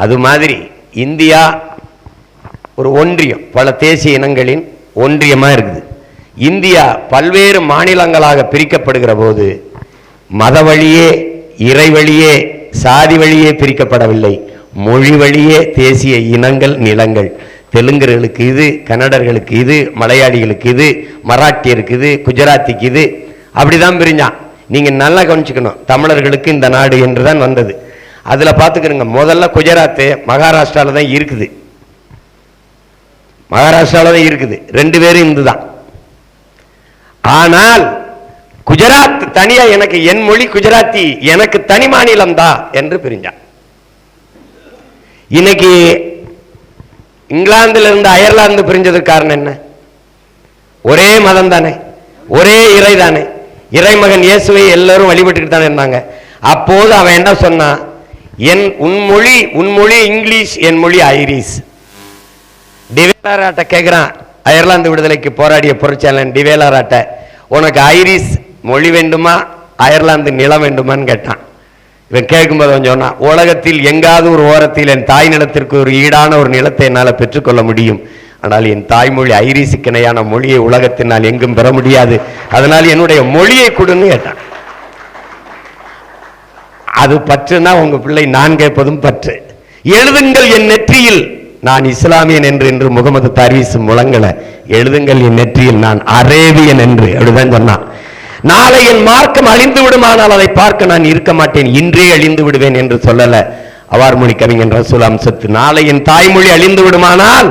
அது மாதிரி இந்தியா ஒரு ஒன்றியம், பல தேசிய இனங்களின் ஒன்றியமாக இருக்குது. இந்தியா பல்வேறு மாநிலங்களாக பிரிக்கப்படுகிற போது மத வழியே, இறை வழியே, சாதி வழியே பிரிக்கப்படவில்லை. மொழி வழியே தேசிய இனங்கள், நிலங்கள். தெலுங்கர்களுக்கு இது, கன்னடர்களுக்கு இது, மலையாளிகளுக்கு இது, மராட்டியருக்கு இது, குஜராத்திக்கு இது, அப்படிதான் பிரிஞ்சான். நீங்க நல்லா கவனிச்சுக்கணும், தமிழர்களுக்கு இந்த நாடு என்று தான் வந்தது. அதுல பார்த்துக்கிறங்க, முதல்ல குஜராத் மகாராஷ்டிரால தான் இருக்குது. மகாராஷ்டிரால தான் இருக்குது. 2 பேரும் இந்து தான். ஆனால் குஜராத் தனியா, எனக்கு என் மொழி குஜராத்தி, எனக்கு தனி மாநிலம் தான் என்று பிரிஞ்சான். இன்னைக்கு இங்கிலாந்துல இருந்து அயர்லாந்து பிரிஞ்சதுக்கு காரணம் என்ன? ஒரே மதம் தானே, ஒரே இறை தானே. இறைமகன் இயேசுவை எல்லாரும் வழிபட்டுக்கிட்டு தானே இருந்தாங்க. அப்போது அவன் என்ன சொன்னான்? உன் மொழி இங்கிலீஷ், என் மொழி ஐரிஷ். டிவேலராட்ட கேட்கிறான், அயர்லாந்து விடுதலைக்கு போராடிய புரட்சியாளன் டிவேலராட்ட, உனக்கு ஐரிஷ் மொழி வேண்டுமா, அயர்லாந்து நிலம் வேண்டுமான்னு கேட்டான். இவன் கேட்கும்போது அவன் சொன்னான், உலகத்தில் எங்காவது ஒரு ஓரத்தில் என் தாய் நிலத்திற்கு ஒரு ஈடான ஒரு நிலத்தை என்னால் பெற்றுக்கொள்ள முடியும். ஆனால் என் தாய்மொழி ஐரிஷுக்கு இணையான மொழியை உலகத்தினால் எங்கும் பெற முடியாது. அதனால் என்னுடைய மொழியை கொடுன்னு கேட்டான். அது பற்றுனா உங்க பிள்ளை நான் கேட்பதும் பற்று. எழுதுங்கள் என் நெற்றியில் நான் இஸ்லாமியன் என்று முகமது பர்வீஸ் முழங்கலை. எழுதுங்கள் என் நெற்றியில் நான் அரேபியன் என்று, அப்படிதான் சொன்னான். நாளை என் மார்க்கம் அழிந்து விடுமானால் அதை பார்க்க நான் இருக்க மாட்டேன், இன்றே அழிந்து விடுவேன் என்று சொல்லல அவார்மொழி கவிஞன் ரசூல் அம்சத்து. நாளை என் தாய்மொழி அழிந்து விடுமானால்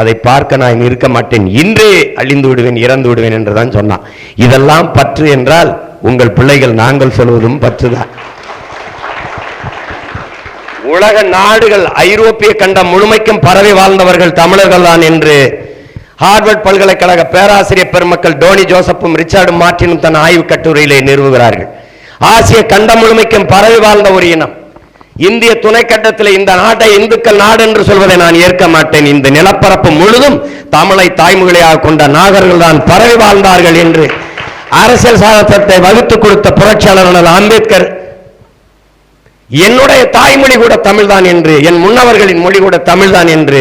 அதை பார்க்க நான் இருக்க மாட்டேன், இன்றே அழிந்து விடுவேன், இறந்து விடுவேன் என்றுதான் சொன்னான். இதெல்லாம் பற்று என்றால் உங்கள் பிள்ளைகள் நாங்கள் சொல்வதும் பற்றுதான். உலக நாடுகள், ஐரோப்பிய கண்டம் முழுமைக்கும் பரவி வாழ்ந்தவர்கள் தமிழர்கள் தான் என்று ஹார்வர்ட் பல்கலைக்கழக பேராசிரியர் பெருமக்கள் டோனி ஜோசப்பும் ரிச்சர்டு மார்டினும் தன் ஆய்வு கட்டுரையிலே நிறுவுகிறார்கள். ஆசிய கண்டம் முழுமைக்கும் பரவி வாழ்ந்த ஒரு இனம். இந்திய துணைக்கண்டத்தில் இந்த நாட்டை இந்துக்கள் நாடு என்று சொல்வதை நான் ஏற்க மாட்டேன். இந்த நிலப்பரப்பு முழுதும் தமிழை தாய்மொழியாக கொண்ட நாகர்கள் தான் பரவி வாழ்ந்தார்கள் என்று அரசியல் சாசனத்தை வகுத்து கொடுத்த புரட்சியாளர் அம்பேத்கர், என்னுடைய தாய்மொழி கூட தமிழ்தான் என்று, என் முன்னவர்களின் மொழி கூட தமிழ்தான் என்று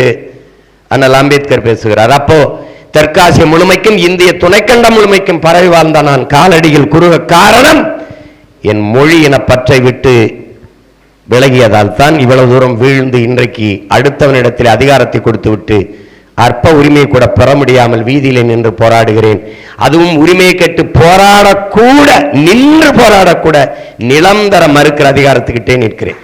அண்ணல் அம்பேத்கர் பேசுகிறார். அப்போ தெற்காசிய முழுமைக்கும் இந்திய துணைக்கண்டம் முழுமைக்கும் பரவி வாழ்ந்த நான் காலடியில் குறுக காரணம் என் மொழி என பற்றை விட்டு விலகியதால் தான் இவ்வளவு தூரம் வீழ்ந்து இன்றைக்கு அடுத்தவனிடத்தில் அதிகாரத்தை கொடுத்து விட்டு அற்ப உரிமையை கூட பெற முடியாமல் வீதியிலே நின்று போராடுகிறேன். அதுவும் உரிமையை கேட்டு போராடக்கூட, நின்று போராடக்கூட நிலம் தர மறுக்கிற அதிகாரத்துக்கிட்டே நிற்கிறேன்.